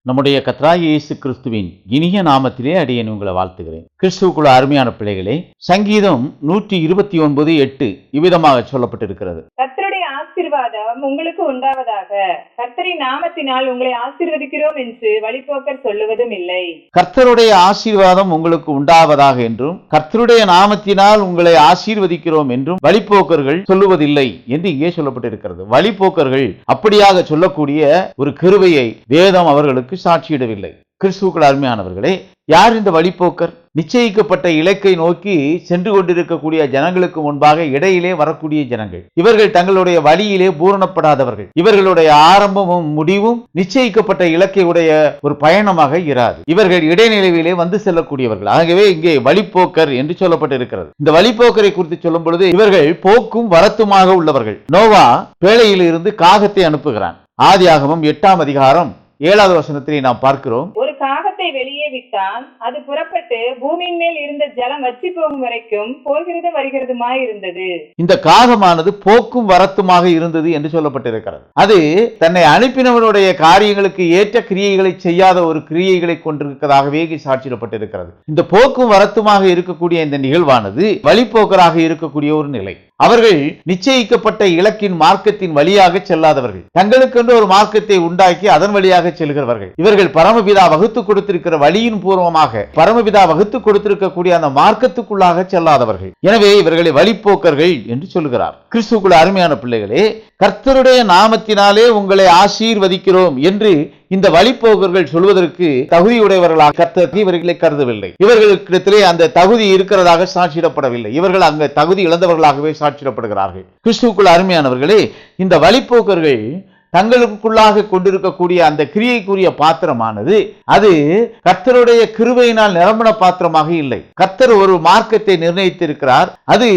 நம்முடைய கர்த்தராகிய இயேசு கிறிஸ்துவின் இனிய நாமத்திலே அடியேன் உங்களை வாழ்த்துகிறேன். கிறிஸ்துவுக்குள்ள அருமையான பிள்ளைகளே, சங்கீதம் 129:8 இவ்விதமாக சொல்லப்பட்டிருக்கிறது. கர்த்தருடைய ஆசீர்வாதம் உங்களுக்கு உண்டாவதாக, கர்த்தரின் நாமத்தினால் உங்களை ஆசீர்வதிக்கிறோம் என்று வழிபோக்கர் சொல்லுவதும் இல்லை. கர்த்தருடைய ஆசீர்வாதம் உங்களுக்கு உண்டாவதாக என்றும் கர்த்தருடைய நாமத்தினால் உங்களை ஆசீர்வதிக்கிறோம் என்றும் வழிபோக்கர்கள் சொல்லுவதில்லை என்று இங்கே சொல்லப்பட்டிருக்கிறது. வழிபோக்கர்கள் அப்படியாக சொல்லக்கூடிய ஒரு கிருபையை வேதம் அவர்களுக்கு சாட்சியிடவில்லை. கிறிஸ்துவுக்குள் அருமையானவர்களே, யார் இந்த வழிபோக்கர்? நிச்சயிக்கப்பட்ட இலக்கை நோக்கி சென்று கொண்டிருக்கக்கூடிய ஜனங்களுக்கு முன்பாக இடையிலே வரக்கூடிய ஜனங்கள். இவர்கள் தங்களுடைய வழியிலே பூரணப்படாதவர்கள். இவர்களுடைய ஆரம்பமும் முடிவும் நிச்சயிக்கப்பட்ட இலக்கை உடைய ஒரு பயணமாக இராது. இவர்கள் இடைநிலையிலே வந்து செல்லக்கூடியவர்கள். ஆகவே இங்கே வழிபோக்கர் என்று சொல்லப்பட்டிருக்கிறது. இந்த வழிபோக்கரை குறித்து சொல்லும் பொழுது இவர்கள் போக்கும் வரத்துமாக உள்ளவர்கள். நோவா பேழையில் இருந்து காகத்தை அனுப்புகிறான். ஆதியாகமம் 8ஆம் அதிகாரம் 7வது வசனத்திலே நாம் பார்க்கிறோம். ஒரு காகத்தை வெளியே விட்டான், அது புறப்பட்டு பூமியின் மேல் இருந்த ஜலம் வற்றி போகும் வரைக்கும் போகிறது வருகிறதுமாய் இருந்தது. இந்த காகமானது போக்கும் வரத்துமாக இருந்தது என்று சொல்லப்பட்டிருக்கிறது. அது தன்னை அனுப்பினவனுடைய காரியங்களுக்கு ஏற்ற கிரியைகளை செய்யாத ஒரு கிரியைகளை கொண்டிருக்கிறதாகவே சாட்சியிடப்பட்டிருக்கிறது. இந்த போக்கும் வரத்துமாக இருக்கக்கூடிய இந்த நிகழ்வானது வழிபோக்கராக இருக்கக்கூடிய ஒரு நிலை. அவர்கள் நிச்சயிக்கப்பட்ட இலக்கின் மார்க்கத்தின் வழியாக செல்லாதவர்கள். தங்களுக்கென்று ஒரு மார்க்கத்தை உண்டாக்கி அதன் வழியாக செல்கிறவர்கள். இவர்கள் பரமபிதா வகுத்து கொடுத்திருக்கிற வழியின் பூர்வமாக பரமபிதா வகுத்து கொடுத்திருக்கக்கூடிய அந்த மார்க்கத்துக்குள்ளாக செல்லாதவர்கள். எனவே இவர்களை வழிபோக்கர்கள் என்று சொல்லுகிறார். கிறிஸ்துவுக்குள்ள அருமையான பிள்ளைகளே, கர்த்தருடைய நாமத்தினாலே உங்களை ஆசீர்வதிக்கிறோம் என்று இந்த வழிபோக்கர்கள் சொல்வதற்கு தகுதியுடையவர்களாக கர்த்தர் இவர்களை கருதவில்லை. இவர்களுக்கிடத்திலே அந்த தகுதி இருக்கிறதாக சாட்சியிடப்படவில்லை. இவர்கள் அங்கு தகுதி இழந்தவர்களாகவே சாட்சியிடப்படுகிறார்கள். கிறிஸ்துவுக்குள்ள அருமையானவர்களே, இந்த வழிபோக்கர்கள் தங்களுக்குள்ளாக கொண்டிருக்கக்கூடிய அந்த கிரியைக்குரிய பாத்திரமானது அது கர்த்தருடைய கிருபையினால் நிரம்பின பாத்திரமாக இல்லை. கர்த்தர் ஒரு மார்க்கத்தை நிர்ணயித்திருக்கிறார். அது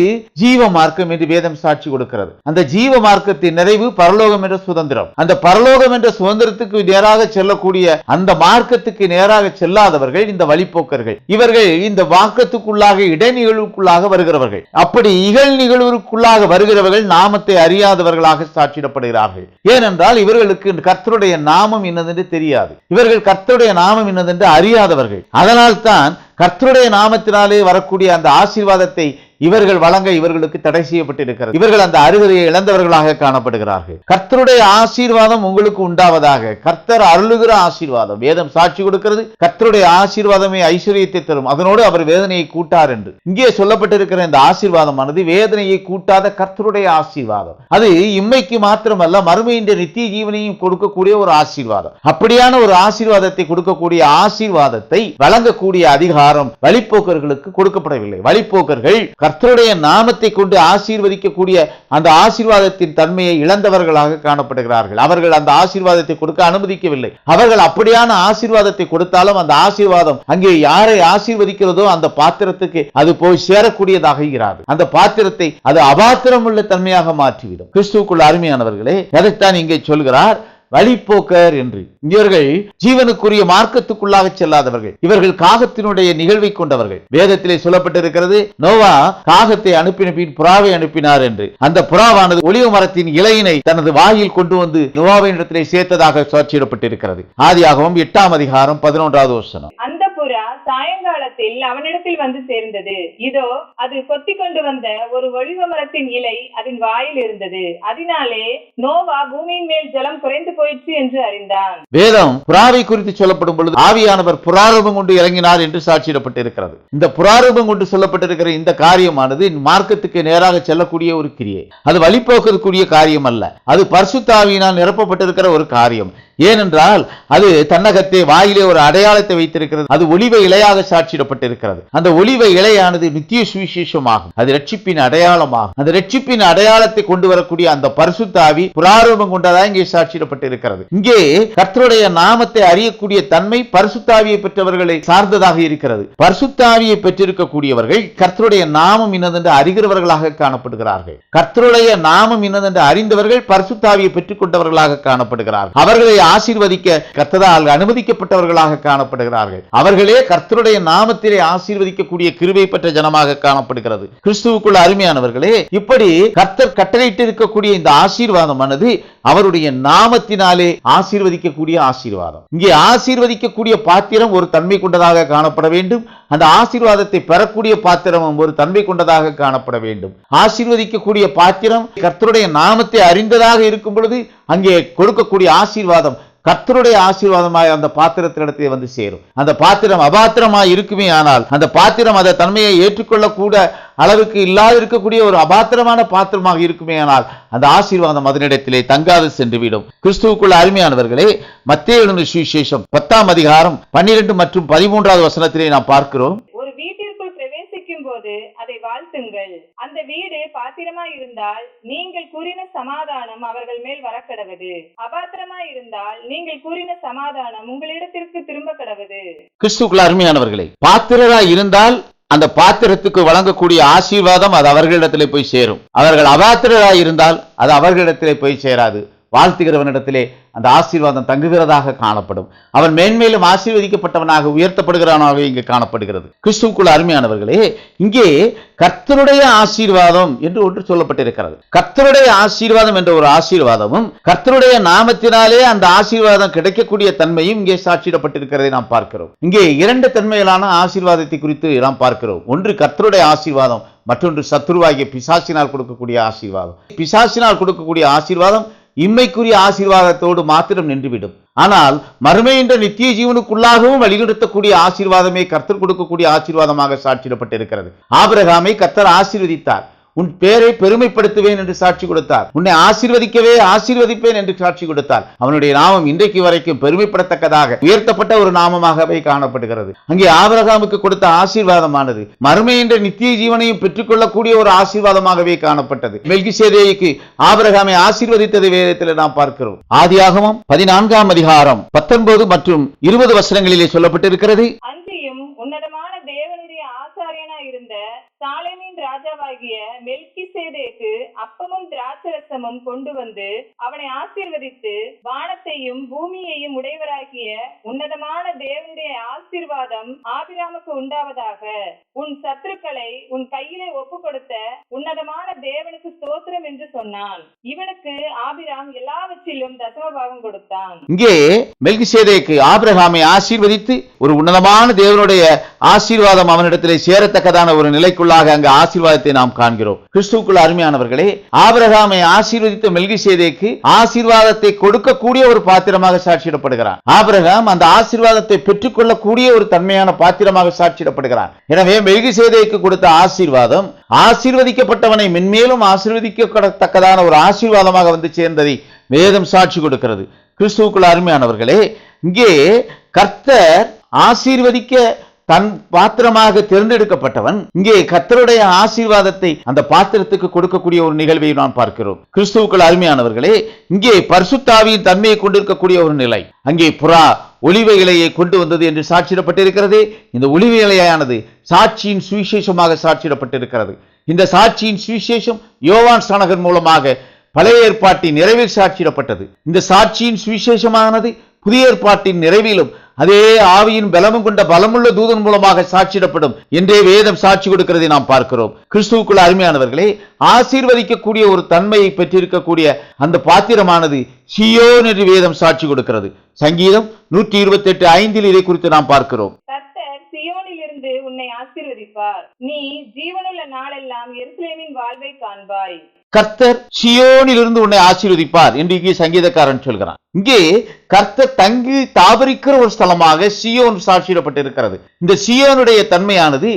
ஜீவ மார்க்கம் என்று வேதம் சாட்சி கொடுக்கிறது. அந்த ஜீவ மார்க்கத்தின் நிறைவு பரலோகம் என்ற சுதந்திரம். அந்த பரலோகம் என்ற சுதந்திரத்துக்கு நேராக செல்லக்கூடிய அந்த மார்க்கத்துக்கு நேராக செல்லாதவர்கள் இந்த வழிபோக்கர்கள். இவர்கள் இந்த மார்க்கத்துக்குள்ளாக இடைநிகழ்வுக்குள்ளாக வருகிறவர்கள். அப்படி இகழ் நிகழ்வுக்குள்ளாக வருகிறவர்கள் நாமத்தை அறியாதவர்களாக சாட்சியிடப்படுகிறார்கள். ஏனென்றால் இவர்களுக்கு கர்த்தருடைய நாமம் என்னதென்று தெரியாது. இவர்கள் கர்த்தருடைய நாமம் என்னதென்று அறியாதவர்கள். அதனால் தான் கர்த்தருடைய நாமத்தினாலே வரக்கூடிய அந்த ஆசீர்வாதத்தை இவர்கள் வழங்க இவர்களுக்கு தடை செய்யப்பட்டிருக்கிறது. இவர்கள் அந்த அருகதையை இழந்தவர்களாக காணப்படுகிறார்கள். கர்த்தருடைய ஆசீர்வாதம் உங்களுக்கு உண்டாவதாக. கர்த்தர் அருளுகிற ஆசீர்வாதம் வேதம் சாட்சி கொடுக்கிறது. கர்த்தருடைய ஆசீர்வாதமே ஐஸ்வர்யத்தை தரும், அதனோடு அவர் வேதனையை கூட்டார் என்று இங்கே சொல்லப்பட்டிருக்கிற இந்த ஆசீர்வாதமானது வேதனையை கூட்டாத கர்த்தருடைய ஆசீர்வாதம். அது இம்மைக்கு மாத்திரமல்ல, மறுமையின் நித்திய ஜீவனையும் கொடுக்கக்கூடிய ஒரு ஆசீர்வாதம். அப்படியான ஒரு ஆசீர்வாதத்தை கொடுக்கக்கூடிய ஆசீர்வாதத்தை வழங்கக்கூடிய அதிகாரம் வழிபோக்கர்களுக்கு கொடுக்கப்படவில்லை. வழிபோக்கர்கள் கர்த்தருடைய நாமத்தை கொண்டு ஆசீர்வதிக்கக்கூடிய அந்த ஆசீர்வாதத்தின் தன்மையை இழந்தவர்களாக காணப்படுகிறார்கள். அவர்கள் அந்த ஆசீர்வாதத்தை கொடுக்க அனுமதிக்கவில்லை. அவர்கள் அப்படியான ஆசீர்வாதத்தை கொடுத்தாலும் அந்த ஆசீர்வாதம் அங்கே யாரை ஆசீர்வதிக்கிறதோ அந்த பாத்திரத்துக்கு அது போய் சேரக்கூடியதாக இராது. அந்த பாத்திரத்தை அது அபாத்திரம் உள்ள தன்மையாக மாற்றிவிடும். கிறிஸ்துவுக்குள் அருமையானவர்களே, அதைத்தான் இங்கே சொல்கிறார் வழிபோக்கர் என்று. இவர்கள் ஜீவனுக்குரிய மார்க்கத்துக்குள்ளாக செல்லாதவர்கள். இவர்கள் காகத்தினுடைய நிகழ்வை கொண்டவர்கள். வேதத்திலே சொல்லப்பட்டிருக்கிறது, நோவா காகத்தை அனுப்பின பின் புறாவை அனுப்பினார் என்று. அந்த புறாவானது ஒலிவ மரத்தின் இலையினை தனது வாயில் கொண்டு வந்து நோவாவின் இடத்திலே சேர்த்ததாக சாட்சியிடப்பட்டிருக்கிறது. ஆதியாகமம் 8ஆம் அதிகாரம் 11வது வசனம். அந்த புறா சாயங்காலத்தில் அவனிடத்தில் வந்து சேர்ந்தது. இதோ அது கொத்தி கொண்டு வந்த ஒரு ஒலிவ மரத்தின் இலை அதன் வாயில் இருந்தது. அதனாலே நோவா பூமியின் மேல் ஜலம் குறைந்து போயிற்று என்று அறிந்தான். வேதம் புறாவை குறித்து சொல்லப்படும் பொழுது ஆவியானவர் புறாரூபம் கொண்டு இறங்கினார் என்று சாட்சியிடப்பட்டிருக்கிறது. இந்த புறாரூபம் கொண்டு சொல்லப்பட்டிருக்கிற இந்த காரியமானது மார்க்கத்துக்கு நேராக செல்லக்கூடிய ஒரு கிரியை. அது வழிபோக்கக்கூடிய காரியம் அல்ல. அது பரிசுத்த ஆவியினால் நிரப்பப்பட்டிருக்கிற ஒரு காரியம். ஏனென்றால் அது தன்னகத்தை வாயிலே ஒரு அடையாளத்தை வைத்திருக்கிறது. அது ஒலிவ இலையாக சாட்சியிடப்பட்டிருக்கிறது. அந்த ஒலிவ இலையானது நித்திய சுவிசேஷமாகும். அது ரட்சிப்பின் அடையாளமாகும். அந்த ரட்சிப்பின் அடையாளத்தை கொண்டு வரக்கூடிய அந்த பரிசுத்த ஆவி புறாரூபம் கொண்டதாக இங்கே சாட்சியிடப்பட்டிருக்கிறது. இங்கே கர்த்தருடைய நாமத்தை அறியக்கூடிய தன்மை பரிசுத்த ஆவியை பெற்றவர்களை சார்ந்ததாக இருக்கிறது. பரிசுத்த ஆவியை பெற்றிருக்கக்கூடியவர்கள் கர்த்தருடைய நாமம் இன்னதென்று அறிகிறவர்களாக காணப்படுகிறார்கள். கர்த்தருடைய நாமம் இன்னதென்று அறிந்தவர்கள் பரிசுத்த ஆவியை பெற்றுக் கொண்டவர்களாக காணப்படுகிறார்கள். அவர்களை ஆசீர்வதிக்க கர்த்தரால் அனுமதிக்கப்பட்டவர்களாக காணப்படுகிறார்கள். அவர்களே கர்த்தருடைய நாமத்திலே ஆசீர்வதிக்கக்கூடிய கிருபை பெற்ற ஜனமாக காணப்படுகிறது. கிறிஸ்துவுக்குள்ள அருமையானவர்களே, இப்படி கர்த்தர் கட்டளையிட்டு இருக்கக்கூடிய இந்த ஆசீர்வாதமானது அவருடைய நாமத்தினாலே ஆசீர்வதிக்கக்கூடிய ஆசீர்வாதம். இங்கே ஆசீர்வதிக்கக்கூடிய பாத்திரம் ஒரு தன்மை கொண்டதாக காணப்பட வேண்டும். அந்த ஆசீர்வாதத்தை பெறக்கூடிய பாத்திரமும் ஒரு தன்மை கொண்டதாக காணப்பட வேண்டும். ஆசீர்வதிக்கக்கூடிய பாத்திரம் கர்த்தருடைய நாமத்தை அறிந்ததாக இருக்கும் பொழுது அங்கே கொடுக்கக்கூடிய ஆசீர்வாதம் கர்த்தருடைய ஆசீர்வாதமாய் அந்த பாத்திரத்தினிடத்தை வந்து சேரும். அந்த பாத்திரம் அபாத்திரமாய் இருக்குமே ஆனால் அந்த பாத்திரம் அந்த தன்மையை ஏற்றுக்கொள்ளக்கூட அளவுக்கு இல்லாது இருக்கக்கூடிய ஒரு அபாத்திரமான பாத்திரமாக இருக்குமே ஆனால் அந்த ஆசீர்வாதம் அதனிடத்திலே தங்காது சென்றுவிடும். கிறிஸ்துவுக்குள்ள அருமையானவர்களே, மத்தேயு எழுதின சுவிசேஷம் 10ஆம் அதிகாரம் 12 மற்றும் 13வது வசனத்திலே நாம் பார்க்கிறோம். ஒரு வீட்டிற்குள் பிரவேசிக்கும் போது அதை வாழ்த்துங்கள். அந்த வீடு பாத்திரமாய் இருந்தால் நீங்கள் கூறின சமாதானம் அவர்கள் மேல் வரக்கடவது. அபாத்திரமாய் இருந்தால் நீங்கள் கூறின சமாதானம் உங்களிடத்திற்கு திரும்ப கடவது. கிறிஸ்துவுக்குள்ள அருமையானவர்களே, பாத்திரராய் இருந்தால் அந்த பாத்திரத்துக்கு வழங்கக்கூடிய ஆசீர்வாதம் அது அவர்களிடத்திலே போய் சேரும். அவர்கள் அபாத்திரராய் இருந்தால் அது அவர்களிடத்திலே போய் சேராது. வாழ்த்துகிறவனிடத்திலே அந்த ஆசீர்வாதம் தங்குகிறதாக காணப்படும். அவன் மேன்மேலும் ஆசீர்வதிக்கப்பட்டவனாக உயர்த்தப்படுகிறானாக இங்கு காணப்படுகிறது. கிறிஸ்துவுக்குள்ள அருமையானவர்களே, இங்கே கர்த்தருடைய ஆசீர்வாதம் என்று ஒன்று சொல்லப்பட்டிருக்கிறது. கர்த்தருடைய ஆசீர்வாதம் என்ற ஒரு ஆசீர்வாதமும் கர்த்தருடைய நாமத்தினாலே அந்த ஆசீர்வாதம் கிடைக்கக்கூடிய தன்மையும் இங்கே சாட்சியிடப்பட்டிருக்கிறதை நாம் பார்க்கிறோம். இங்கே இரண்டு தன்மையிலான ஆசீர்வாதத்தை குறித்து நாம் பார்க்கிறோம். ஒன்று கர்த்தருடைய ஆசீர்வாதம், மற்றொன்று சத்துருவாகிய பிசாசினால் கொடுக்கக்கூடிய ஆசீர்வாதம். பிசாசினால் கொடுக்கக்கூடிய ஆசீர்வாதம் இம்மைக்குரிய ஆசீர்வாதத்தோடு மாத்திரம் நின்றுவிடும். ஆனால் மறுமை என்ற நித்திய ஜீவனுக்குள்ளாகவும் வழிநடத்தக்கூடிய ஆசீர்வாதமே கர்த்தர் கொடுக்கக்கூடிய ஆசீர்வாதமாக சாட்சியிடப்பட்டிருக்கிறது. ஆபிரகாமை கர்த்தர் ஆசீர்வதித்தார். உன் பேரை பெருமைப்படுத்துவேன் என்று சாட்சி கொடுத்தார். உன்னை ஆசீர்வதிக்கவே ஆசீர்வதிப்பேன் என்று சாட்சி கொடுத்தார். அவனுடைய நாமம் இன்றைக்கு வரைக்கும் பெருமைப்படத்தக்கதாக உயர்த்தப்பட்ட ஒரு நாமமாகவே காணப்படுகிறது. அங்கே ஆபிரகாமுக்கு கொடுத்த ஆசீர்வாதமானது மறுமை என்ற நித்திய ஜீவனையும் பெற்றுக்கொள்ளக்கூடிய ஒரு ஆசீர்வாதமாகவே காணப்பட்டது. மெல்கிசேதேக்கு ஆபிரகாமை ஆசீர்வதித்ததை வேதத்தில் நாம் பார்க்கிறோம். ஆதியாகமம் 14ஆம் அதிகாரம் 19 மற்றும் 20 வசனங்களிலே சொல்லப்பட்டிருக்கிறது. அன்றியும் உன்னதமான தேவனுடைய ஆசாரியனாய் இருந்த சாலேமின் ராஜாவாகிய மெல்கிசேதேக்கு அப்பமும் திராட்சரசமும் கொண்டு வந்து அவனை ஆசீர்வதித்து, வானத்தையும் பூமியையும் உடையவராகிய உன்னதமான தேவனுடைய ஆசீர்வாதம் ஆபிராமுக்கு உண்டாவதாக. உன் சத்துருக்களை உன் கையிலே ஒப்பு கொடுத்த உன்னதமான தேவனுக்கு ஸ்தோத்திரம் என்று சொன்னான். இவனுக்கு ஆபிராம் எல்லாவற்றிலும் தசமபாகம் கொடுத்தான். இங்கே மெல்கிசேதேக்கு ஆபிரகாமை ஆசீர்வதித்து ஒரு உன்னதமான தேவனுடைய ஆசீர்வாதம் அவனிடத்திலே சேரத்தக்கதான ஒரு நிலைக்குள்ளாக அங்கு ஆசீர்வாதத்தை நாம் காண்கிறோம். கிறிஸ்துவுக்குள்ள அருமையானவர்களே, ஆபிரகாமை ஆசீர்வதித்த மெல்கிசேதேக்கு ஆசீர்வாதத்தை கொடுக்கக்கூடிய ஒரு பாத்திரமாக சாட்சியிடப்படுகிறான். ஆபிரகாம் அந்த ஆசீர்வாதத்தை பெற்றுக்கொள்ளக்கூடிய ஒரு தன்மையான பாத்திரமாக சாட்சியிடப்படுகிறான். எனவே மெல்கிசேதேக்கு கொடுத்த ஆசீர்வாதம் ஆசீர்வதிக்கப்பட்டவனை மென்மேலும் ஆசீர்வதிக்கத்தக்கதான ஒரு ஆசீர்வாதமாக வந்து சேர்ந்ததை வேதம் சாட்சி கொடுக்கிறது. கிறிஸ்துவுக்குள்ள அருமையானவர்களே, இங்கே கர்த்தர் ஆசீர்வதிக்க தன் பாத்திரமாக தேர்ந்தெடுக்கப்பட்டவன் இங்கே கர்த்தருடைய ஆசீர்வாதத்தை அந்த பாத்திரத்துக்கு கொடுக்கக்கூடிய ஒரு நிகழ்வை நாம் பார்க்கிறோம். கிறிஸ்துவுக்குள் அருமையானவர்களே, இங்கே பரிசுத்த ஆவியின் தன்மையை கொண்டிருக்கக்கூடிய ஒரு நிலை. அங்கே புறா ஒலிவ இலையை கொண்டு வந்தது என்று சாட்சியிடப்பட்டிருக்கிறது. இந்த ஒலிவ இலையானது சாட்சியின் சுவிசேஷமாக சாட்சியிடப்பட்டிருக்கிறது. இந்த சாட்சியின் சுவிசேஷம் யோவான் ஸ்நானகன் மூலமாக பழைய ஏற்பாட்டின் நிறைவில் சாட்சியிடப்பட்டது. இந்த சாட்சியின் சுவிசேஷமானது புதிய ஏற்பாட்டின் நிறைவிலும் அதே ஆவியின் பலமும் கொண்ட பலமுள்ள தூதன் மூலமாக சாட்சியிடப்படும் என்றே வேதம் சாட்சி கொடுக்கிறதை நாம் பார்க்கிறோம். கிறிஸ்துவுக்குள்ள அருமையானவர்களே, ஆசீர்வதிக்கக்கூடிய ஒரு தன்மையை பெற்றிருக்கக்கூடிய அந்த பாத்திரமானது சீயோன் என்று வேதம் சாட்சி கொடுக்கிறது. சங்கீதம் 128:5 இதை குறித்து நாம் பார்க்கிறோம். கர்த்தர் சீயோனிலிருந்து உன்னை ஆசீர்வதிப்பார். நீ ஜீவனுள்ள நாளெல்லாம் எருசலேமின் வாழ்வை காண்பாய். கர்த்தர் சீயோனிலிருந்து உன்னை ஆசீர்வதிப்பார் என்று இங்கே சங்கீதக்காரன் சொல்கிறான். இங்கே கர்த்தர் தங்கி தாபரிக்கிற ஒரு ஸ்தலமாக சீயோன் சாட்சியிடப்பட்டிருக்கிறது. இந்த சீயோனுடைய தன்மையானது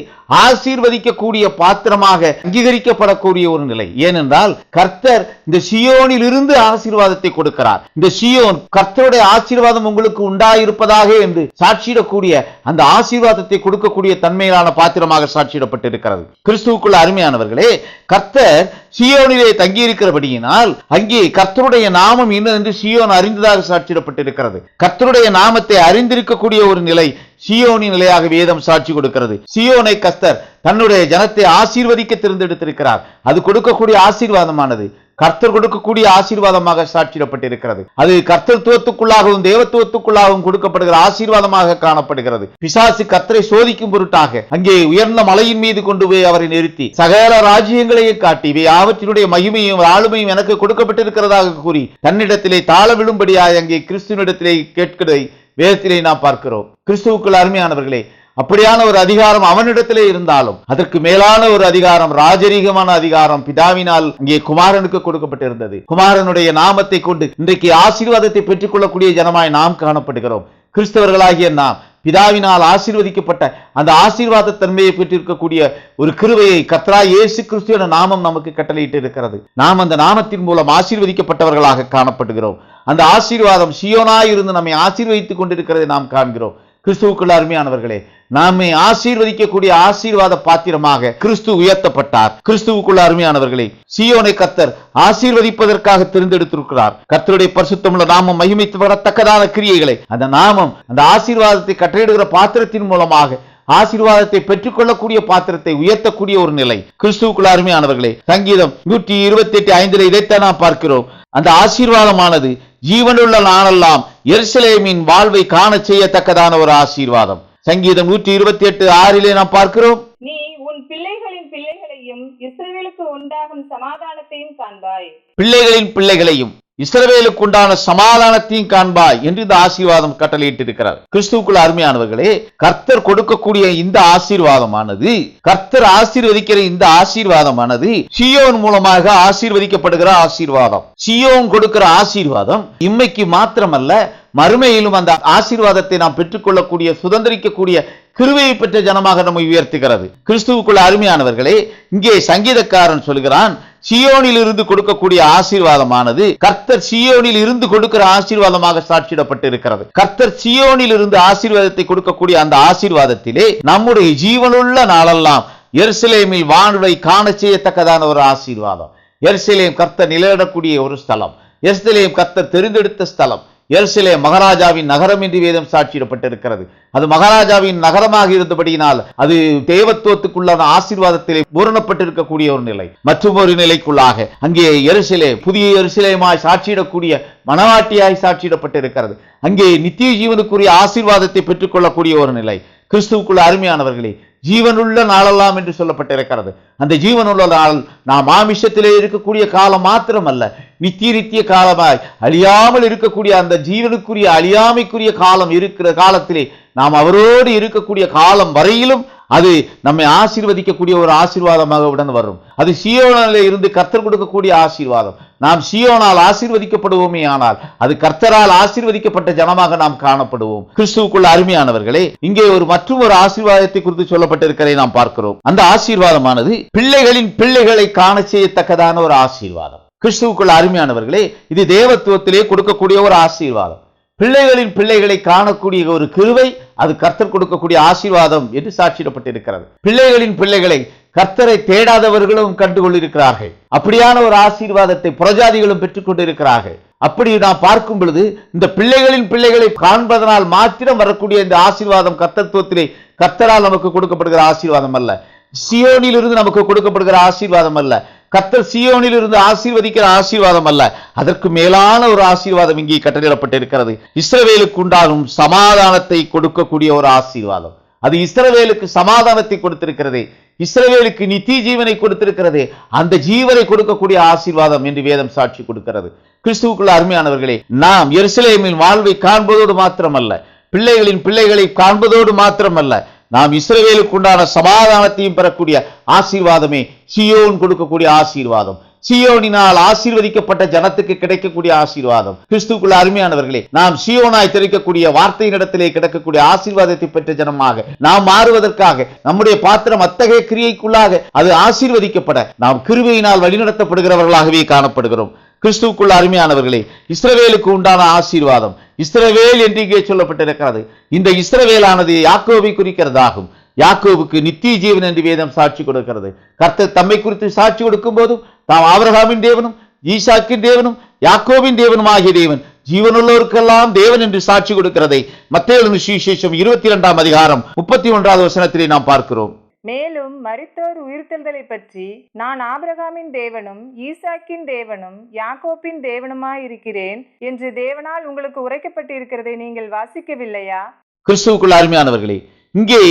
ஆசீர்வதிக்கக்கூடிய பாத்திரமாக அங்கீகரிக்கப்படக்கூடிய ஒரு நிலை. ஏனென்றால் கர்த்தர் இந்த சீயோனில் இருந்து ஆசீர்வாதத்தை கொடுக்கிறார். இந்த சீயோன் கர்த்தருடைய ஆசீர்வாதம் உங்களுக்கு உண்டாயிருப்பதாக என்று சாட்சியிடக்கூடிய அந்த ஆசீர்வாதத்தை கொடுக்கக்கூடிய தன்மையிலான பாத்திரமாக சாட்சியிடப்பட்டிருக்கிறது. கிறிஸ்துவுக்குள்ள அருமையானவர்களே, கர்த்தர் சீயோனிலே தங்கியிருக்கிறபடியினால் அங்கே கர்த்தருடைய நாமம் இன்னென்று சீயோன் அறிந்ததாக சாட்சியிடப்பட்டிருக்கிறது. கர்த்தருடைய நாமத்தை அறிந்திருக்கக்கூடிய ஒரு நிலை சீயோனின் நிலையாக வேதம் சாட்சி கொடுக்கிறது. சீயோனை கர்த்தர் தன்னுடைய ஜனத்தை ஆசீர்வதிக்க தேர்ந்தெடுத்திருக்கிறார். அது கொடுக்கக்கூடிய ஆசீர்வாதமானது கர்த்தர் கொடுக்கக்கூடிய ஆசீர்வாதமாக சாட்சியிடப்பட்டிருக்கிறது. அது கர்த்தத்துவத்துக்குள்ளாகவும் தேவத்துவத்துக்குள்ளாகவும் கொடுக்கப்படுகிற ஆசீர்வாதமாக காணப்படுகிறது. பிசாசு கர்த்தரை சோதிக்கும் பொருட்டாக அங்கே உயர்ந்த மலையின் மீது கொண்டு போய் அவரை நிறுத்தி சகல ராஜ்யங்களையே காட்டி இவை அவற்றினுடைய மகிமையும் ஆளுமையும் எனக்கு கொடுக்கப்பட்டிருக்கிறதாக கூறி தன்னிடத்திலே தாழ விழும்படியாக அங்கே கிறிஸ்துவனிடத்திலே கேட்கிறதை வேதத்திலே நாம் பார்க்கிறோம். கிறிஸ்துவுக்குள் அருமையானவர்களே, அப்படியான ஒரு அதிகாரம் அவனிடத்திலே இருந்தாலும் அதற்கு மேலான ஒரு அதிகாரம், ராஜரீகமான அதிகாரம் பிதாவினால் இங்கே குமாரனுக்கு கொடுக்கப்பட்டிருந்தது. குமாரனுடைய நாமத்தை கொண்டு இன்றைக்கு ஆசீர்வாதத்தை பெற்றுக் கொள்ளக்கூடிய ஜனமாய் நாம் காணப்படுகிறோம். கிறிஸ்தவர்களாகிய நாம் பிதாவினால் ஆசீர்வதிக்கப்பட்ட அந்த ஆசீர்வாத தன்மையை பெற்றிருக்கக்கூடிய ஒரு கிருபையை கர்த்தராகிய இயேசு கிறிஸ்துவின் நாமம் நமக்கு கட்டளையிட்டு இருக்கிறது. நாம் அந்த நாமத்தின் மூலம் ஆசீர்வதிக்கப்பட்டவர்களாக காணப்படுகிறோம். அந்த ஆசீர்வாதம் சீயோனாய் இருந்து நம்மை ஆசீர்வதித்துக் கொண்டிருக்கிறதை நாம் காண்கிறோம். கிறிஸ்துவுக்குள் அருமையானவர்களே, நம்மை ஆசீர்வதிக்கக்கூடிய ஆசீர்வாத பாத்திரமாக கிறிஸ்து உயர்த்தப்பட்டார். கிறிஸ்துவுக்குள் அருமையானவர்களே, சீயோனை கர்த்தர் ஆசீர்வதிப்பதற்காக தெரிந்தெடுத்திருக்கிறார். கர்த்தருடைய பரிசுத்தமுள்ள நாமம் மகிமைப்படத்தக்கதான கிரியைகளை அந்த நாமம் அந்த ஆசீர்வாதத்தை கட்டளையிடுகிற பாத்திரத்தின் மூலமாக ஆசீர்வாதத்தை பெற்றுக்கொள்ளக்கூடிய பாத்திரத்தை உயர்த்தக்கூடிய ஒரு நிலை. கிறிஸ்துவுக்குள் அருமையானவர்களே, சங்கீதம் 128:5 இதைத்தான் நாம் பார்க்கிறோம். அந்த ஆசீர்வாதமானது ஜீவனுள்ள நாளெல்லாம் எருசலேமின் வாழ்வை காண செய்யத்தக்கதான ஒரு ஆசீர்வாதம். சங்கீதம் 128:6 நாம் பார்க்கிறோம். நீ உன் பிள்ளைகளின் பிள்ளைகளையும் இஸ்ரவேலுக்கு உண்டாகும் சமாதானத்தையும் காண்பாய். பிள்ளைகளின் பிள்ளைகளையும் இஸ்ரவேலுக்கு உண்டான சமாதானத்தையும் காண்பாய் என்று இந்த ஆசீர்வாதம் கட்டளையிட்டிருக்கிறார். கிறிஸ்துவுக்குள் அருமையானவர்களே, கர்த்தர் கொடுக்கக்கூடிய இந்த ஆசீர்வாதமானது, கர்த்தர் ஆசீர்வதிக்கிற இந்த ஆசீர்வாதமானது சீயோன் மூலமாக ஆசீர்வதிக்கப்படுகிற ஆசீர்வாதம். சீயோன் கொடுக்கிற ஆசீர்வாதம் இம்மைக்கு மாத்திரமல்ல, மறுமையிலும் அந்த ஆசீர்வாதத்தை நாம் பெற்றுக்கொள்ளக்கூடிய சுதந்திரிக்கக்கூடிய கிருபையை பெற்ற ஜனமாக நம்மை உயர்த்துகிறது. கிறிஸ்துவுக்குள் அருமையானவர்களே, இங்கே சங்கீதக்காரன் சொல்கிறான், சீயோனில் இருந்து கொடுக்கக்கூடிய ஆசீர்வாதமானது கர்த்தர் சீயோனில் இருந்து கொடுக்கிற ஆசீர்வாதமாக சாட்சியிடப்பட்டிருக்கிறது. கர்த்தர் சீயோனில் இருந்து ஆசீர்வாதத்தை கொடுக்கக்கூடிய அந்த ஆசீர்வாதத்திலே நம்முடைய ஜீவனுள்ள நாளெல்லாம் எருசலேமில் வாழ்வை காண செய்யத்தக்கதான ஒரு ஆசீர்வாதம். எருசலேம் கர்த்தர் நிலையிடக்கூடிய ஒரு ஸ்தலம். எருசலேம் கர்த்தர் தெரிந்தெடுத்த ஸ்தலம். எருசலேம் மகாராஜாவின் நகரம் என்று வேதம் சாட்சியிடப்பட்டிருக்கிறது. அது மகாராஜாவின் நகரமாக இருந்தபடியினால் அது தேவத்துவத்துக்குள்ளான ஆசீர்வாதத்திலே பூரணப்பட்டிருக்கக்கூடிய ஒரு நிலை. மற்றும் ஒரு நிலைக்குள்ளாக அங்கே எருசலேம் புதிய எருசலேமாய் சாட்சியிடக்கூடிய மணவாட்டியாய் சாட்சியிடப்பட்டிருக்கிறது. அங்கே நித்திய ஜீவனுக்குரிய ஆசீர்வாதத்தை பெற்றுக்கொள்ளக்கூடிய ஒரு நிலை. கிறிஸ்துவுக்குள்ள அருமையானவர்களே, ஜீவனுள்ள நாளெல்லாம் என்று சொல்லப்பட்டிருக்கிறது. அந்த ஜீவனுள்ள நாள் நாம் மாமிஷத்திலே இருக்கக்கூடிய காலம் மாத்திரமல்ல, நித்திய காலமாய் அழியாமல் இருக்கக்கூடிய அந்த ஜீவனுக்குரிய அழியாமைக்குரிய காலம் இருக்கிற காலத்திலே நாம் அவரோடு இருக்கக்கூடிய காலம் வரையிலும் அது நம்மை ஆசீர்வதிக்கக்கூடிய ஒரு ஆசீர்வாதமாக உடன் வரும். அது சீயோனிலே இருந்து கர்த்தர் கொடுக்கக்கூடிய ஆசீர்வாதம். நாம் சீயோனால் ஆசீர்வதிக்கப்படுவோமே ஆனால் அது கர்த்தரால் ஆசீர்வதிக்கப்பட்ட ஜனமாக நாம் காணப்படுவோம். கிறிஸ்துவுக்குள்ள அருமையானவர்களே, இங்கே மற்றொரு ஆசீர்வாதத்தை குறித்து சொல்லப்பட்டிருக்கிறதை நாம் பார்க்கிறோம். அந்த ஆசீர்வாதமானது பிள்ளைகளின் பிள்ளைகளை காண செய்யத்தக்கதான ஒரு ஆசீர்வாதம். கிறிஸ்துவுக்குள்ள அருமையானவர்களே, இது தேவத்துவத்திலே கொடுக்கக்கூடிய ஒரு ஆசீர்வாதம். பிள்ளைகளின் பிள்ளைகளை காணக்கூடிய ஒரு கிருபை, அது கர்த்தர் கொடுக்கக்கூடிய ஆசீர்வாதம் என்று சாட்சியிடப்பட்டிருக்கிறது. பிள்ளைகளின் பிள்ளைகளை கர்த்தரை தேடாதவர்களும் கண்டுகொண்டிருக்கிறார்கள். அப்படியான ஒரு ஆசீர்வாதத்தை புறஜாதிகளும் பெற்றுக் கொண்டிருக்கிறார்கள். அப்படி நாம் பார்க்கும் பொழுது இந்த பிள்ளைகளின் பிள்ளைகளை காண்பதனால் மாத்திரம் வரக்கூடிய இந்த ஆசீர்வாதம் கர்த்தத்துவத்திலே கர்த்தரால் நமக்கு கொடுக்கப்படுகிற ஆசீர்வாதம் அல்ல. சீயோனில் இருந்து நமக்கு கொடுக்கப்படுகிற ஆசீர்வாதம் அல்ல. கர்த்தர் சீயோனில் இருந்து ஆசீர்வதிக்கிற ஆசீர்வாதம் அல்ல. அதற்கு மேலான ஒரு ஆசீர்வாதம் இங்கே கட்டளையிடப்பட்டிருக்கிறது. இஸ்ரவேலுக்கு உண்டாகும் சமாதானத்தை கொடுக்கக்கூடிய ஒரு ஆசீர்வாதம். அது இஸ்ரவேலுக்கு சமாதானத்தை கொடுத்திருக்கிறதே, இஸ்ரவேலுக்கு நித்திய ஜீவனை கொடுத்திருக்கிறதே, அந்த ஜீவனை கொடுக்கக்கூடிய ஆசீர்வாதம் என்று வேதம் சாட்சி கொடுக்கிறது. கிறிஸ்துவுக்குள்ள அருமையானவர்களே, நாம் எருசலேமின் வாழ்வை காண்பதோடு மாத்திரமல்ல, பிள்ளைகளின் பிள்ளைகளை காண்பதோடு மாத்திரமல்ல, நாம் இஸ்ரவேலுக்கு உண்டான சமாதானத்தையும் பெறக்கூடிய ஆசீர்வாதமே சீயோன் கொடுக்கக்கூடிய ஆசீர்வாதம். சீயோனினால் ஆசீர்வதிக்கப்பட்ட ஜனத்துக்கு கிடைக்கக்கூடிய ஆசீர்வாதம். கிறிஸ்துவுக்குள்ள அருமையானவர்களே, நாம் சீயோனாய் தெரிவிக்கக்கூடிய வார்த்தையின் இடத்திலே கிடைக்கக்கூடிய ஆசீர்வாதத்தை பெற்ற ஜனமாக நாம் மாறுவதற்காக நம்முடைய பாத்திரம் அத்தகைய கிரியைக்குள்ளாக அது ஆசீர்வதிக்கப்பட நாம் கிருபையினால் வழிநடத்தப்படுகிறவர்களாகவே காணப்படுகிறோம். கிறிஸ்துவுக்குள்ள அருமையானவர்களே, இஸ்ரவேலுக்கு உண்டான ஆசீர்வாதம் இஸ்ரவேல் என்று இங்கே சொல்லப்பட்டிருக்கிறது. இந்த இஸ்ரவேலானது யாக்கோபை குறிக்கிறதாகும். யாக்கோபுக்கு நித்திய ஜீவன் என்று வேதம் சாட்சி கொடுக்கிறது. கர்த்தர் தம்மை குறித்து சாட்சி கொடுக்கும் போதும் தாம் ஆபிரகாமின் தேவனும் ஈசாக்கின் தேவனும் யாக்கோபின் தேவனும் ஆகிய தேவன் ஜீவனுள்ளோருக்கெல்லாம் தேவன் என்று சாட்சி கொடுக்கிறதை மத்தேயு சுவிசேஷம் 22 அதிகாரம் 31 வசனத்திலே நாம் பார்க்கிறோம். மேலும் மரித்தோர் உயிர்த்தெழுதலை பற்றி, நான் ஆபிரகாமின் தேவனும் ஈசாக்கின் தேவனும் யாக்கோப்பின் தேவனுமாயிருக்கிறேன் என்று தேவனால் உங்களுக்கு உரைக்கப்பட்டிருக்கிறதை நீங்கள் வாசிக்கவில்லையா? கிறிஸ்துவுக்குள் அருமையானவர்களே, இங்கே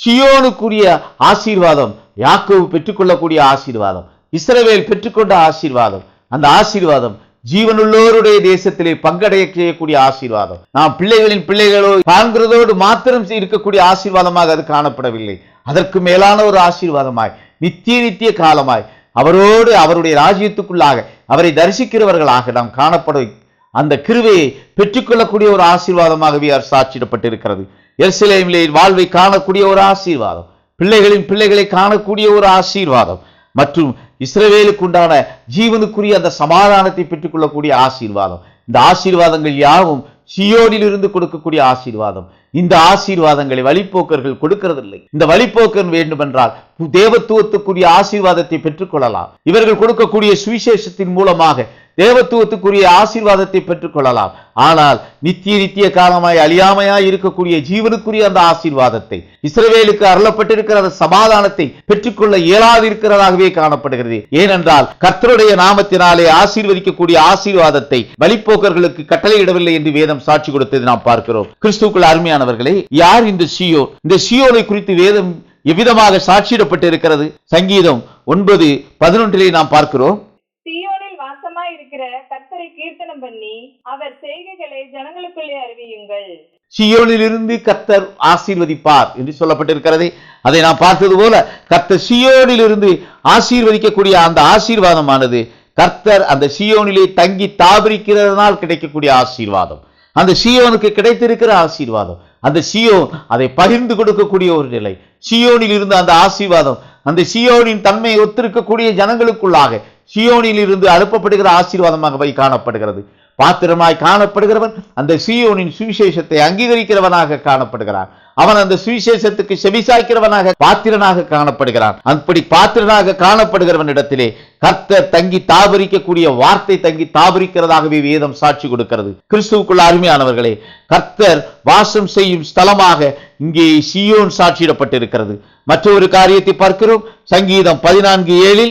சியோனுக்குரிய ஆசீர்வாதம், யாக்கோபு பெற்றுக்கொள்ளக்கூடிய ஆசீர்வாதம், இஸ்ரவேல் பெற்றுக்கொண்ட ஆசீர்வாதம், அந்த ஆசீர்வாதம் ஜீவனுள்ளோருடைய தேசத்திலே பங்கடைய செய்யக்கூடிய ஆசீர்வாதம். நாம் பிள்ளைகளின் பிள்ளைகளோ காண்கிறதோடு மாத்திரம் இருக்கக்கூடிய ஆசீர்வாதமாக அது காணப்படவில்லை. அதற்கு மேலான ஒரு ஆசீர்வாதமாய் நித்திய காலமாய் அவரோடு அவருடைய ராஜ்யத்துக்குள்ளாக அவரை தரிசிக்கிறவர்களாக நாம் காணப்படும் அந்த கிருபையை பெற்றுக்கொள்ளக்கூடிய ஒரு ஆசீர்வாதமாகவே சாட்சியிடப்பட்டிருக்கிறது. எருசலேமிலே வாழ்வை காணக்கூடிய ஒரு ஆசீர்வாதம், பிள்ளைகளின் பிள்ளைகளை காணக்கூடிய ஒரு ஆசீர்வாதம், மற்றும் இஸ்ரவேலுக்கு உண்டான ஜீவனுக்குரிய அந்த சமாதானத்தை பெற்றுக்கொள்ளக்கூடிய ஆசீர்வாதம். இந்த ஆசீர்வாதங்கள் யாவும் சியோனில் இருந்து கொடுக்கக்கூடிய ஆசீர்வாதம். இந்த ஆசீர்வாதங்களை வழிப்போக்கர்கள் கொடுக்கிறதில்லை. இந்த வழிப்போக்கன் வேண்டுமென்றால் தேவத்துவத்துக்குரிய ஆசீர்வாதத்தை பெற்றுக்கொள்ளலாம். இவர்கள் கொடுக்கக்கூடிய சுவிசேஷத்தின் மூலமாக தேவத்துவத்துக்குரிய ஆசீர்வாதத்தை பெற்றுக்கொள்ளலாம். ஆனால் நித்திய காலமாய் அழியாமையாய் இருக்கக்கூடிய ஜீவனுக்குரிய அந்த ஆசீர்வாதத்தை, இஸ்ரவேலுக்கு அருளப்பட்டிருக்கிற அந்த சமாதானத்தை பெற்றுக்கொள்ள இயலாதிருக்கிறதாகவே காணப்படுகிறது. ஏனென்றால் கர்த்தருடைய நாமத்தினாலே ஆசீர்வதிக்கக்கூடிய ஆசீர்வாதத்தை வழிப்போக்கர்களுக்கு கட்டளையிடவில்லை என்று வேதம் சாட்சி கொடுத்தது நாம் பார்க்கிறோம். கிறிஸ்துவுக்குள் அருமையானவர்களே, யார் இந்த சியோன்? இந்த சியோனை குறித்து வேதம் எவ்விதமாக சாட்சியிடப்பட்டிருக்கிறது? சங்கீதம் 9:11 நாம் பார்க்கிறோம். இருக்கிற கர்த்தரை கீர்த்தனம் பண்ணி அவர் செய்கைகளை ஜனங்களுக்குள்ளே அறிவியுங்கள். சியோனிலிருந்து கர்த்தர் ஆசீர்வதிப்பார் என்று சொல்லப்பட்டிருக்கிறது. அதை நாம் பார்த்தது போல கர்த்தர் சியோனிலிருந்து ஆசீர்வதிக்கக்கூடிய அந்த ஆசீர்வாதமானது கர்த்தர் அந்த சியோனிலே தங்கி தாபரிக்கிறதுனால் கிடைக்கக்கூடிய ஆசீர்வாதம், அந்த சியோனுக்கு கிடைத்திருக்கிற ஆசீர்வாதம். அந்த சியோன் அதை பகிர்ந்து கொடுக்கக்கூடிய ஒரு நிலை. சியோனில் இருந்து அந்த ஆசீர்வாதம் அந்த சியோனின் தன்மையை ஒத்திருக்கக்கூடிய ஜனங்களுக்குள்ளாக சியோனில் இருந்து அனுப்பப்படுகிற ஆசீர்வாதமாக காணப்படுகிறது. பாத்திரமாய் காணப்படுகிறவன் அந்த சியோனின் சுவிசேஷத்தை அங்கீகரிக்கிறவனாக காணப்படுகிறான். அவன் அந்த சுவிசேஷத்துக்கு செவிசாய்க்கிறவனாக பாத்திரனாக காணப்படுகிறான். அப்படி பாத்திரனாக காணப்படுகிறவன் இடத்திலே கர்த்தர் தங்கி தாபரிக்கக்கூடிய வார்த்தை தங்கி தாபரிக்கிறதாகவே வேதம் சாட்சி கொடுக்கிறது. கிறிஸ்துவுக்குள்ள அருமையானவர்களே, கர்த்தர் வாசம் செய்யும் ஸ்தலமாக இங்கே சியோன் சாட்சியிடப்பட்டிருக்கிறது. மற்றொரு காரியத்தை பார்க்கிறோம். சங்கீதம் 14:7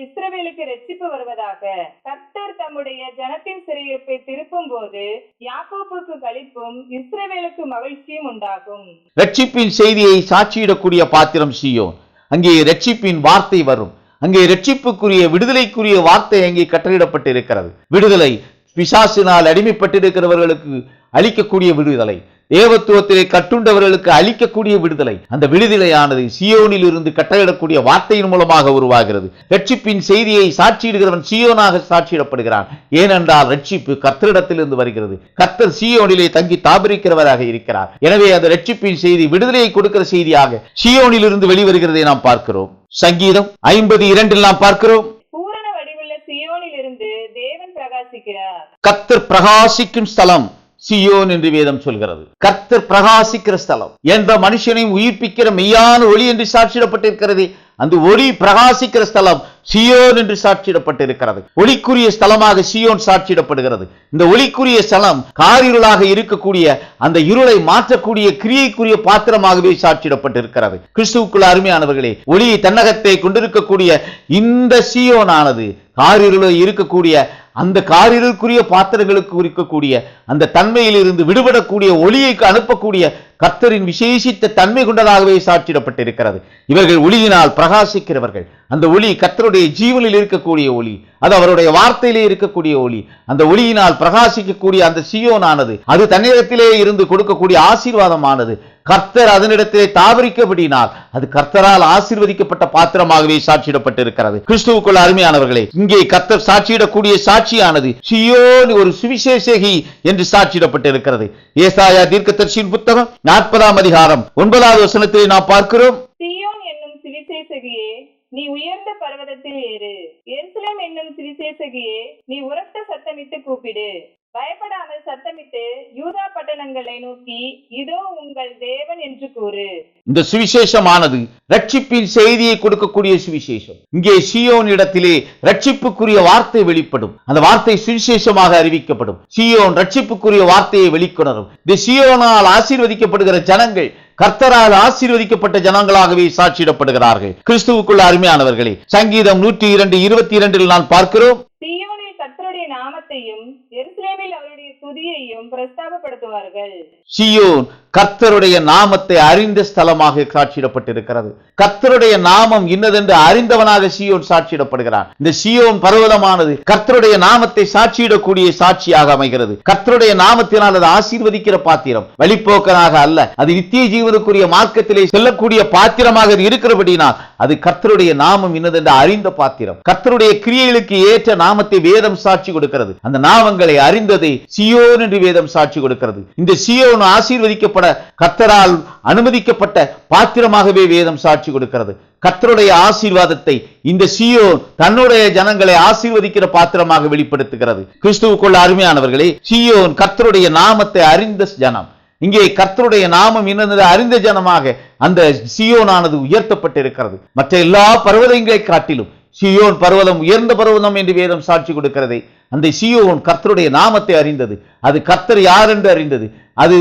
இஸ்ரவேலுக்கு ரட்சிப்பு வருவதாக. கர்த்தர் தம்முடைய ஜனத்தின் சிறையிருப்பை திருப்பும் போது யாக்கோப்புக்கு களிப்பும் இஸ்ரவேலுக்கு மகிழ்ச்சியும் உண்டாகும். ரட்சிப்பின் செய்தியை சாட்சியிடக்கூடிய பாத்திரம் சியோன். அங்கே ரட்சிப்பின் வார்த்தை வரும். அங்கே ரட்சிப்புக்குரிய விடுதலைக்குரிய வார்த்தை அங்கே கட்டளையிடப்பட்டிருக்கிறது. விடுதலை பிசாசினால் அடிமைப்பட்டிருக்கிறவர்களுக்கு அளிக்கக்கூடிய விடுதலை, தேவத்துவத்திலே கட்டுண்டவர்களுக்கு அளிக்கக்கூடிய விடுதலை. அந்த விடுதலையானது சியோனில் இருந்து கட்டளையிடக்கூடிய வார்த்தையின் மூலமாக உருவாகிறது. ரட்சிப்பின் செய்தியை சாட்சியிடுகிறவன் சியோனாக சாட்சியிடப்படுகிறான். ஏனென்றால் ரட்சிப்பு கர்த்தரிடத்திலிருந்து வருகிறது. கர்த்தர் சியோனிலே தங்கி தாபரிக்கிறவராக இருக்கிறார். எனவே அந்த ரட்சிப்பின் செய்தி விடுதலையை கொடுக்கிற செய்தியாக சியோனில் இருந்து வெளிவருகிறதை நாம் பார்க்கிறோம். சங்கீதம் 52 நாம் பார்க்கிறோம். பூரண வடிவுள்ள சியோனில் இருந்து தேவன் பிரகாசிக்கிறார். கர்த்தர் பிரகாசிக்கும் ஸ்தலம் சியோன் என்று வேதம் சொல்கிறது. கர்த்தர் பிரகாசிக்கிற ஸ்தலம், என்ற மனுஷனை உயிர்ப்பிக்கிற மெய்யான ஒளி என்று சாட்சியிடப்பட்டிருக்கிறது. அந்த ஒளி பிரகாசிக்கிற ஸ்தலம் சியோன் என்று சாட்சியிடப்பட்டிருக்கிறது. ஒளிக்குரிய ஸ்தலமாக சியோன் சாட்சியிடப்படுகிறது. இந்த ஒளிக்குரிய ஸ்தலம் காரிருளாக இருக்கக்கூடிய அந்த இருளை மாற்றக்கூடிய கிரியைக்குரிய பாத்திரமாகவே சாட்சியிடப்பட்டிருக்கிறது. கிறிஸ்துவுக்குள் அருமையானவர்களே, ஒளியை தன்னகத்தை கொண்டிருக்கக்கூடிய இந்த சியோனானது காரிருளை இருக்கக்கூடிய அந்த காரிருக்குரிய பாத்திரங்களுக்கு இருக்கக்கூடிய அந்த தன்மையில் இருந்து விடுபடக்கூடிய ஒளியை அனுப்பக்கூடிய கர்த்தரின் விசேஷித்த தன்மை கொண்டதாகவே சாட்சியிடப்பட்டிருக்கிறது. இவர்கள் ஒளியினால் பிரகாசிக்கிறவர்கள். அந்த ஒளி கர்த்தருடைய ஜீவனில் இருக்கக்கூடிய ஒளி, அது அவருடைய வார்த்தையிலே இருக்கக்கூடிய ஒளி. அந்த ஒளியினால் பிரகாசிக்கக்கூடிய அந்த சியோனானது அது தன்னிடத்திலே இருந்து கொடுக்கக்கூடிய ஆசீர்வாதமானது கர்த்தர் அதனிடத்திலே தாவரிக்கபடினால் அது கர்த்தரால் ஆசீர்வதிக்கப்பட்ட பாத்திரமாகவே சாட்சியிடப்பட்டிருக்கிறது. கிறிஸ்துவுக்குள் அருமையானவர்களே, இங்கே கர்த்தர் சாட்சியிடக்கூடிய சாட்சியானது சியோன் ஒரு சுவிசேஷகி என்று சாட்சியிடப்பட்டிருக்கிறது. ஏசாயா தீர்க்கதரிசியின் புத்தகம் 40 அதிகாரம் 9வது வசனத்தை நாம் பார்க்கிறோம். சியோன் என்னும் சுவிசேஷகியே, நீ உயர்ந்த பர்வதத்தில் ஏறு. எருசலேம் என்னும் சுவிசேஷகியே, நீ உரத்த சத்தமிட்டு கூப்பிடு. பயப்படாமல் சத்தமிட்டு யூதா பட்டணங்களை நோக்கி, இதோ உங்கள் தேவன் என்று கூறு. இந்த சுவிசேஷமானது ரட்சிப்பின் செய்தியை கொடுக்கக்கூடிய சுவிசேஷம். இங்கே சியோன் இடத்திலே ரட்சிப்புக்குரிய வார்த்தை வெளிப்படும். அந்த வார்த்தை சுவிசேஷமாக அறிவிக்கப்படும். சியோன் ரட்சிப்புக்குரிய வார்த்தையை வெளிக்கொணரும். இந்த சியோனால் ஆசீர்வதிக்கப்படுகிற ஜனங்கள் கர்த்தரால் ஆசீர்வதிக்கப்பட்ட ஜனங்களாகவே சாட்சியிடப்படுகிறார்கள். கிறிஸ்துவுக்குள்ள அருமையானவர்களே, சங்கீதம் 102:22 நான் பார்க்கிறோம், சீயோனில் கர்த்தருடைய நாமத்தையும் எருசலேமில் அவருடைய துதியையும் பிரஸ்தாபப்படுத்துவார்கள். சீயோன் கர்த்தருடைய நாமத்தை அறிந்த ஸ்தலமாக சாட்சியிடப்பட்டிருக்கிறது. கர்த்தருடைய நாமம் இன்னதென்று அறிந்தவனாக சீயோன் சாட்சியிடப்படுகிறான். இந்த சீயோன் பர்வதமானது கர்த்தருடைய நாமத்தை சாட்சியிடக்கூடிய சாட்சியாக அமைகிறது. கர்த்தருடைய நாமத்தினால் அது ஆசீர்வதிக்கிற பாத்திரம், வழிபோக்கனாக அல்ல. அது நித்திய ஜீவனுக்குரிய மார்க்கத்திலே செல்லக்கூடிய பாத்திரமாக இருக்கிறபடினால் அது கர்த்தருடைய நாமம் இன்னதென்று அறிந்த பாத்திரம். கர்த்தருடைய கிரியைகளுக்கு ஏற்ற நாமத்தை வேதம் சாட்சி கொடுக்கிறது. அந்த நாமங்களை அறிந்ததை சீயோன் என்று வேதம் சாட்சி கொடுக்கிறது. இந்த சீயோன் ஆசீர்வதிக்கப்பட்ட கர்த்தரால் அனுமதிக்கப்பட்ட பாத்திரமாகவே வேதம் சாட்சி கொடுக்கிறது. கர்த்தருடைய ஆசீர்வாதத்தை இந்த சீயோன் தன்னுடைய ஜனங்களை ஆசீர்வதிக்கிற பாத்திரமாக வெளிப்படுத்துகிறது. கிறிஸ்துவுக்குள்ள அருமையானவர்களே, சீயோன் கர்த்தருடைய நாமத்தை அறிந்த ஜனம். இங்கே கர்த்தருடைய நாமம் இன்னது அறிந்த ஜனமாக அந்த சீயோனானது உயர்த்தப்பட்டிருக்கிறது. மற்ற எல்லா பர்வதங்களை காட்டிலும் சீயோன் பர்வதம் உயர்ந்த பர்வதம் என்று வேதம் சாட்சி கொடுக்கிறதை அந்த சீயோன் கர்த்தருடைய நாமத்தை அறிந்தது. அது கர்த்தர் யார் என்று அறிந்தது. அது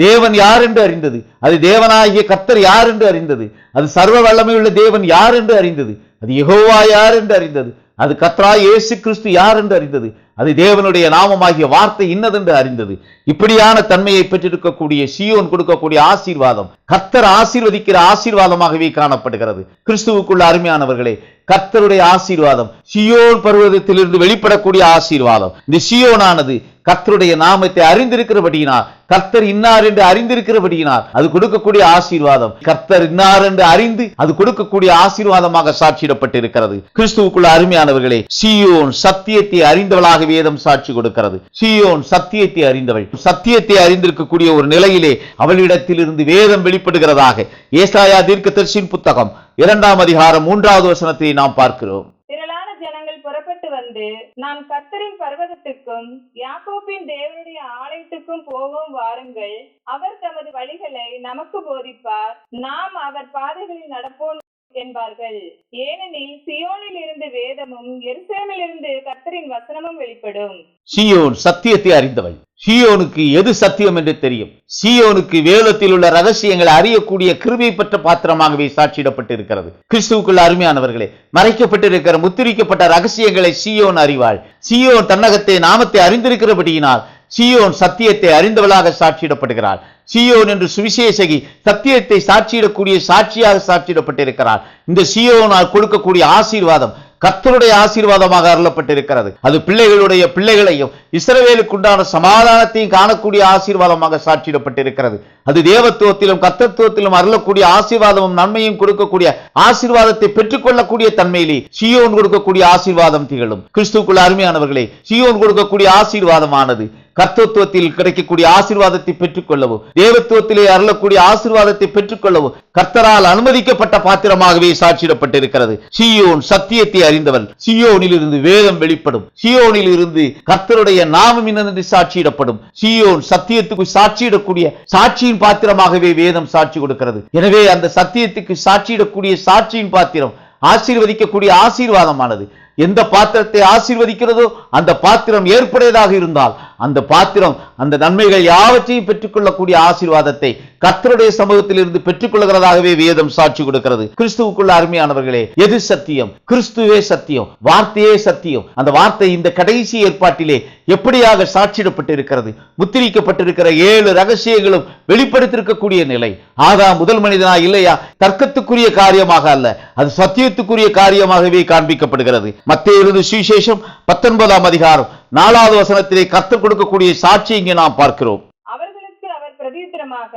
தேவன் யார் என்று அறிந்தது. அது தேவனாகிய கர்த்தர் யார் என்று அறிந்தது. அது சர்வ வல்லமையுள்ள தேவன் யார் என்று அறிந்தது. அது யெகோவா யார் என்று அறிந்தது. அது கர்த்தராகிய இயேசு கிறிஸ்து யார் என்று அறிந்தது. அது தேவனுடைய நாமமாகிய வார்த்தை இன்னதென்று அறிந்தது. இப்படியான தன்மையை பெற்றிருக்கக்கூடிய சீயோன் கொடுக்கக்கூடிய ஆசீர்வாதம் கர்த்தர் ஆசீர்வதிக்கிற ஆசீர்வாதமாகவே காணப்படுகிறது. கிறிஸ்துவுக்குள்ள அருமையானவர்களே, கர்த்தருடைய ஆசீர்வாதம் சீயோன் பர்வதத்திலிருந்து வெளிப்படக்கூடிய ஆசீர்வாதம். இந்த சீயோனானது கர்த்தருடைய நாமத்தை அறிந்திருக்கிறபடியினால், கர்த்தர் இன்னார் என்று அறிந்திருக்கிறபடியினால் அது கொடுக்கக்கூடிய ஆசீர்வாதம் கர்த்தர் இன்னார் என்று அறிந்து அது கொடுக்கக்கூடிய ஆசீர்வாதமாக சாட்சியிடப்பட்டிருக்கிறது. கிறிஸ்துவுக்குள்ள அருமையானவர்களே, சீயோன் சத்தியத்தை அறிந்தவளாக வேதம் சாட்சி கொடுக்கிறது. சீயோன் சத்தியத்தை அறிந்தவள். சத்தியத்தை அறிந்திருக்கக்கூடிய ஒரு நிலையிலே அவளிடத்திலிருந்து வேதம் வெளிப்படுகிறதாக ஏசாயா தீர்க்கதரிசியின் புத்தகம் 2ஆம் அதிகாரம் 3வது வசனத்தை நாம் பார்க்கிறோம். திரளான ஜனங்கள் புறப்பட்டு வந்து நாம் கர்த்தரின் பர்வதத்துக்கும் யாக்கோபின் தேவனுடைய ஆலயத்துக்கும் போவோம், வாருங்கள். அவர் தமது வழிகளை நமக்கு போதிப்பார், நாம் அவர் பாதைகளில் நடப்போம் என்பார்கள். ஏனெனில் சீயோனில் இருந்து வேதமும் எருசலேமில் இருந்து கர்த்தரின் வசனமும் வெளிப்படும். சீயோன் சத்தியத்தை அறிந்தவள். சீயோனுக்கு எது சத்தியம் என்று தெரியும். சீயோனுக்கு வேதத்தில் உள்ள ரகசியங்களை அறியக்கூடிய கிருபை பெற்ற பாத்திரமாகவே சாட்சியிடப்பட்டிருக்கிறது. கிறிஸ்துவுக்குள்ள அருமையானவர்களே, மறைக்கப்பட்டிருக்கிற முத்திரிக்கப்பட்ட ரகசியங்களை சீயோன் அறிவாள். சீயோன் தன்னகத்தை நாமத்தை அறிந்திருக்கிறபடியினால் சீயோன் சத்தியத்தை அறிந்தவளாக சாட்சியிடப்படுகிறாள். சீயோன் என்று சுவிசேஷகி சத்தியத்தை சாட்சியிடக்கூடிய சாட்சியாக சாட்சியிடப்பட்டிருக்கிறார். இந்த சீயோனால் கொடுக்கக்கூடிய ஆசீர்வாதம் கர்த்தருடைய ஆசீர்வாதமாக அருளப்பட்டிருக்கிறது. அது பிள்ளைகளுடைய பிள்ளைகளையும் இஸ்ரவேலுக்கு உண்டான சமாதானத்தையும் காணக்கூடிய ஆசீர்வாதமாக சாட்சியிடப்பட்டிருக்கிறது. அது தேவத்துவத்திலும் கர்த்தத்துவத்திலும் அருளக்கூடிய ஆசீர்வாதமும் நன்மையும் கொடுக்கக்கூடிய ஆசீர்வாதத்தை பெற்றுக்கொள்ளக்கூடிய தன்மையிலே சீயோன் கொடுக்கக்கூடிய ஆசீர்வாதம் திகழும். கிறிஸ்துவுக்குள்ள அருமையானவர்களே, சீயோன் கொடுக்கக்கூடிய ஆசீர்வாதமானது கர்த்தத்துவத்தில் கிடைக்கக்கூடிய ஆசீர்வாதத்தை பெற்றுக்கொள்ளவும், தேவத்துவத்திலே அருளக்கூடிய ஆசீர்வாதத்தை பெற்றுக்கொள்ளவும் கர்த்தரால் அனுமதிக்கப்பட்ட பாத்திரமாகவே சாட்சியிடப்பட்டிருக்கிறது. சீயோன் சத்தியத்தை அறிந்தவள். சீயோனில் இருந்து வேதம் வெளிப்படும். சீயோனில் இருந்து கர்த்தருடைய நாமம் இன்னதென்று சாட்சியிடப்படும். சீயோன் சத்தியத்துக்கு சாட்சியிடக்கூடிய சாட்சியின் பாத்திரமாகவே வேதம் சாட்சி கொடுக்கிறது. எனவே அந்த சத்தியத்துக்கு சாட்சியிடக்கூடிய சாட்சியின் பாத்திரம் ஆசீர்வதிக்கக்கூடிய ஆசீர்வாதமானது எந்த பாத்திரத்தை ஆசீர்வதிக்கிறதோ அந்த பாத்திரம் ஏற்புடையதாக இருந்தால் அந்த பாத்திரம் அந்த நன்மைகள் யாவற்றையும் பெற்றுக்கொள்ளக்கூடிய ஆசீர்வாதத்தை கர்த்தருடைய சமூகத்தில் இருந்து பெற்றுக்கொள்கிறதாகவே வேதம் சாட்சி கொடுக்கிறது. கிறிஸ்துவுக்குள்ள அருமையானவர்களே, எது சத்தியம்? கிறிஸ்துவே சத்தியம், வார்த்தையே சத்தியம். அந்த வார்த்தை இந்த கடைசி ஏற்பாட்டிலே எப்படியாக சாட்சியிடப்பட்டிருக்கிறது? முத்திரிக்கப்பட்டிருக்கிற 7 ரகசியங்களும் வெளிப்படுத்திருக்கக்கூடிய நிலை. ஆதாம் முதல் மனிதனா இல்லையா? தர்க்கத்துக்குரிய காரியமாக அல்ல, அது சத்தியத்துக்குரிய காரியமாகவே காண்பிக்கப்படுகிறது. மத்தேயு சுவிசேஷம் 19ஆம் அதிகாரம் 4வது வசனத்திலே கர்த்தர் கொடுக்கக்கூடிய சாட்சி இங்கே நாம் பார்க்கிறோம். அவர்களுக்கு அவர் பிரதியுத்தரமாக,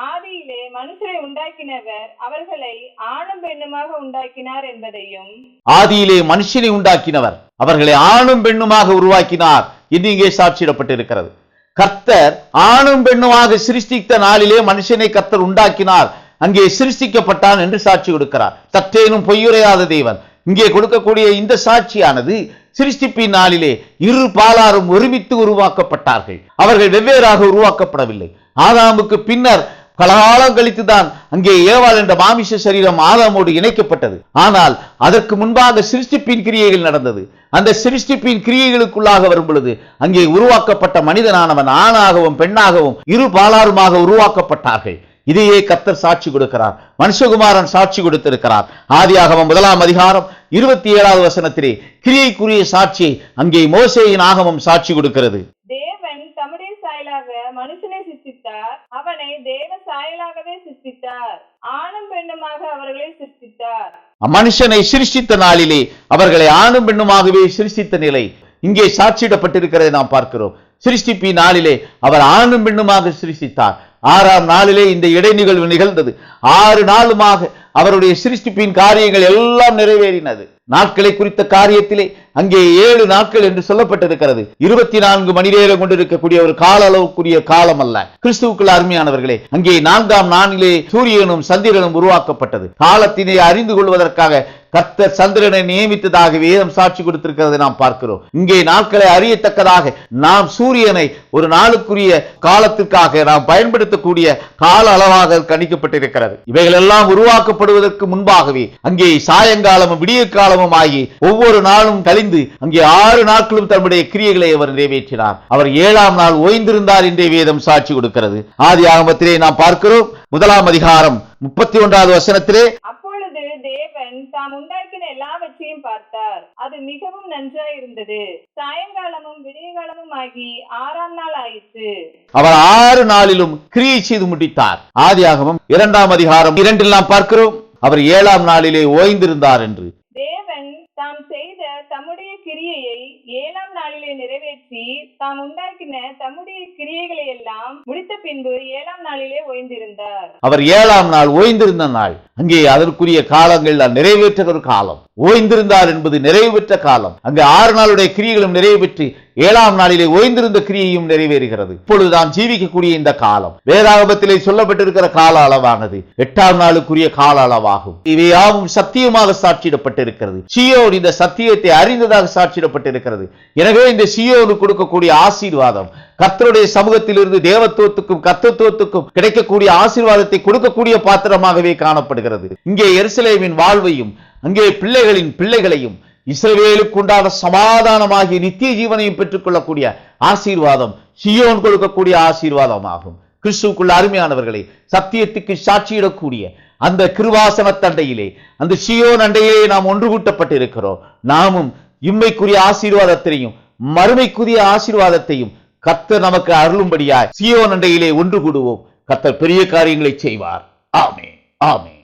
ஆதியிலே மனுஷரை உண்டாக்கினவர் அவர்களை ஆணும் பெண்ணுமாக உண்டாக்கினார் என்பதையும், ஆதியிலே மனுஷனை உண்டாக்கினவர் அவர்களை ஆணும் பெண்ணுமாக உருவாக்கினார் என்று இங்கே சாட்சியிடப்பட்டிருக்கிறது. கர்த்தர் ஆணும் பெண்ணுமாக சிருஷ்டித்த நாளிலே மனுஷனை கர்த்தர் உண்டாக்கினார், அங்கே சிருஷ்டிக்கப்பட்டான் என்று சாட்சி கொடுக்கிறார். சற்றேனும் பொய்யுரையாத தேவன். இங்கே கொடுக்கக்கூடிய இந்த சாட்சியானது சிருஷ்டிப்பின் நாளிலே இரு பாலாரும் ஒருமித்து உருவாக்கப்பட்டார்கள். அவர்கள் வெவ்வேறாக உருவாக்கப்படவில்லை. ஆதாமுக்கு பின்னர் காலம் கழித்துதான் அங்கே ஏவாள் என்ற மாமிச சரீரம் ஆதாமோடு இணைக்கப்பட்டது. ஆனால் அதற்கு முன்பாக சிருஷ்டிப்பின் கிரியைகள் நடந்தது. அந்த சிருஷ்டிப்பின் கிரியைகளுக்குள்ளாக வரும் பொழுது அங்கே உருவாக்கப்பட்ட மனிதனானவன் ஆணாகவும் பெண்ணாகவும் இரு பாலாருமாக உருவாக்கப்பட்டார்கள். இதையே கர்த்தர் சாட்சி கொடுக்கிறார். மனுஷகுமாரன் சாட்சி கொடுத்திருக்கிறார். ஆதியாகமம் 1:27 கிரியைக்குரிய சாட்சியை அங்கே மோசேயின் ஆகமம் சாட்சி கொடுக்கிறது. தேவன் தம்முடைய சாயலாக மனுஷனை சிருஷ்டித்தார், அவனை தேவ சாயலாகவே சிருஷ்டித்தார், ஆணும் பெண்ணுமாக அவர்களை சிருஷ்டித்தார். மனுஷனை சிருஷ்டித்த நாளிலே அவர்களை ஆணும் பெண்ணுமாகவே சிருஷ்டித்த நிலை இங்கே சாட்சியிடப்பட்டிருக்கிறதை நாம் பார்க்கிறோம். சிருஷ்டிப்பின் நாளிலே அவர் ஆணும் பெண்ணுமாக சிருஷ்டித்தார். 6ஆம் நாளிலே இந்த இடைநிகழ்வு நிகழ்ந்தது. 6 நாளுமாக அவருடைய சிருஷ்டிப்பின் காரியங்கள் எல்லாம் நிறைவேறினது. நாட்களை குறித்த காரியத்திலே அங்கே 7 நாட்கள் என்று சொல்லப்பட்டிருக்கிறது. 24 மணி நேரம் கொண்டிருக்கக்கூடிய ஒரு கால அளவுக்குரிய காலம் அல்ல. கிறிஸ்துவுக்குள் அருமையானவர்களே, அங்கே 4ஆம் நாளிலே சூரியனும் சந்திரனும் உருவாக்கப்பட்டது. காலத்தினை அறிந்து கொள்வதற்காக கர்த்தர் சந்திரனை நியமித்ததாக வேதம் சாட்சி கொடுத்திருக்கிறதை நாம் பார்க்கிறோம். இங்கே நாட்களை அறியத்தக்கதாக நாம் சூரியனை ஒரு நாளுக்குரிய காலத்திற்காக நாம் பயன்படுத்தக்கூடிய கால அளவாக கணிக்கப்பட்டிருக்கிறது. இவைகள் எல்லாம் உருவாக்கப்படுவதற்கு முன்பாகவே அங்கே சாயங்காலமும் விடிய காலமும் ஆகி ஒவ்வொரு நாளும் கழிந்து அங்கே 6 நாட்களும் தன்னுடைய கிரியைகளை அவர் நிறைவேற்றினார். அவர் 7ஆம் நாள் ஓய்ந்திருந்தார் என்றே வேதம் சாட்சி கொடுக்கிறது. ஆதியாகமத்திலே நாம் பார்க்கிறோம் 1ஆம் அதிகாரம் 31வது வசனத்திலே, அப்பொழுது தேவன் தாம் உண்டாக்கின எல்லாவற்றையும் பார்த்தார், அது மிகவும் நன்றாயிருந்தது. சாயங்காலமும் விடியகாலமும் ஆகி 6ஆம் நாள் ஆயிற்று. அவர் 6 நாளிலும் கிரியை செய்து முடித்தார். ஆதியாகமம் 2ஆம் அதிகாரம் 2 நாம் பார்க்கிறோம், அவர் 7ஆம் நாளிலே ஓய்ந்திருந்தார் என்று. தேவன் தாம் செய்த தம்முடைய கிரியையை 7ஆம் நாளிலே நிறைவேற்றி தாம் உண்டாக்கின தம்முடைய கிரியைகளை எல்லாம் முடித்த பின்பு 7ஆம் நாளிலே ஓய்ந்திருந்தார். அவர் 7ஆம் நாள் ஓய்ந்திருந்த நாள், அங்கே அதற்குரிய காலங்கள் நிறைவேற்ற ஒரு காலம். ஓய்ந்திருந்தார் என்பது நிறைவு பெற்ற காலம். அங்கு 6 நாளுடைய கிரியைகளும் நிறைவு பெற்று 7ஆம் நாளிலே ஓய்ந்திருந்த கிரியையும் நிறைவேறுகிறது. இப்பொழுது நாம் ஜீவிக்கக்கூடிய இந்த காலம் வேதாகமத்திலே சொல்லப்பட்டிருக்கிற கால அளவானது 8ஆம் நாளுக்குரிய கால அளவாகும். இவையாவும் சத்தியமாக சாட்சியிடப்பட்டிருக்கிறது. சீயோன் இந்த சத்தியத்தை அறிந்ததாக சாட்சியிடப்பட்டிருக்கிறது. எனவே இந்த சீயோனு கொடுக்கக்கூடிய ஆசீர்வாதம் கர்த்தருடைய சமூகத்திலிருந்து தேவத்துவத்துக்கும் கர்த்தத்துவத்துக்கும் கிடைக்கக்கூடிய ஆசீர்வாதத்தை கொடுக்கக்கூடிய பாத்திரமாகவே காணப்படுகிறது. இங்கே எருசலேமின் வாழ்வையும் அங்கே பிள்ளைகளின் பிள்ளைகளையும் இஸ்ரவேலுக்கு உண்டான சமாதானமாகிய நித்திய ஜீவனையும் பெற்றுக் கொள்ளக்கூடிய ஆசீர்வாதம் சீயோன் கொடுக்கக்கூடிய ஆசீர்வாதமாகும். கிறிஸ்துவுக்குள்ள அருமையானவர்களை, சத்தியத்துக்கு சாட்சியிடக்கூடிய அந்த கிருபாசன தண்டையிலே, அந்த சீயோன் அண்டையிலே நாம் ஒன்று கூட்டப்பட்டிருக்கிறோம். நாமும் இம்மைக்குரிய ஆசீர்வாதத்தையும் மறுமைக்குரிய ஆசீர்வாதத்தையும் கர்த்தர் நமக்கு அருளும்படியாய் சீயோன் அண்டையிலே ஒன்று கூடுவோம். கர்த்தர் பெரிய காரியங்களை செய்வார். ஆமென், ஆமென்.